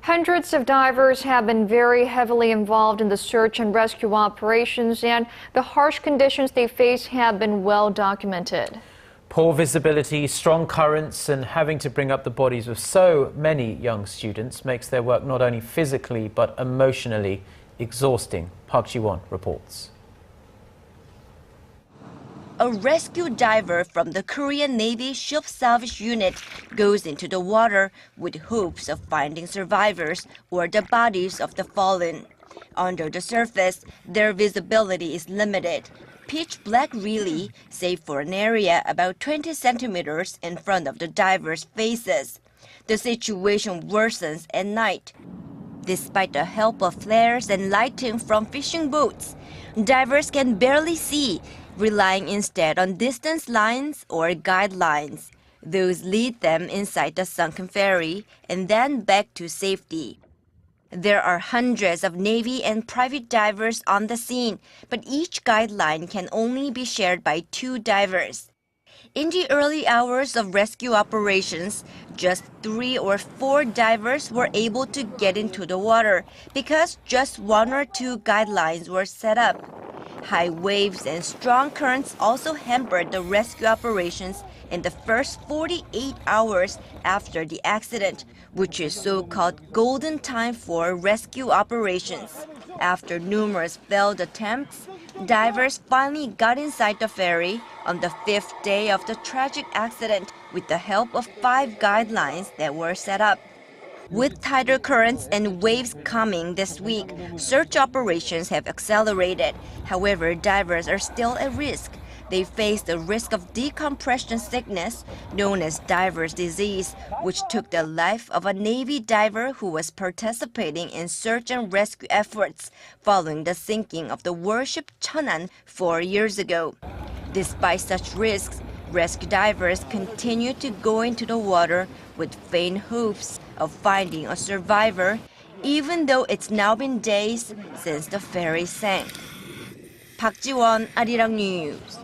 Hundreds of divers have been very heavily involved in the search and rescue operations, and the harsh conditions they face have been well documented. Poor visibility, strong currents, and having to bring up the bodies of so many young students makes their work not only physically but emotionally exhausting. Park Ji-won reports. A rescue diver from the Korean Navy ship salvage unit goes into the water with hopes of finding survivors or the bodies of the fallen. Under the surface, their visibility is limited. Pitch black really, save for an area about 20 centimeters in front of the divers' faces. The situation worsens at night. Despite the help of flares and lighting from fishing boats, divers can barely see, relying instead on distance lines or guidelines. Those lead them inside the sunken ferry and then back to safety. There are hundreds of Navy and private divers on the scene, but each guideline can only be shared by 2 divers. In the early hours of rescue operations, just 3 or 4 divers were able to get into the water because just 1 or 2 guidelines were set up. High waves and strong currents also hampered the rescue operations in the first 48 hours after the accident, which is so-called golden time for rescue operations. After numerous failed attempts, divers finally got inside the ferry on the 5th day of the tragic accident with the help of 5 guidelines that were set up. With tighter currents and waves coming this week, search operations have accelerated. However, divers are still at risk. They face the risk of decompression sickness, known as diver's disease, which took the life of a Navy diver who was participating in search and rescue efforts following the sinking of the warship Cheonan 4 years ago. Despite such risks, rescue divers continue to go into the water with faint hopes of finding a survivor, even though it's now been days since the ferry sank. Park Ji-won, Arirang News.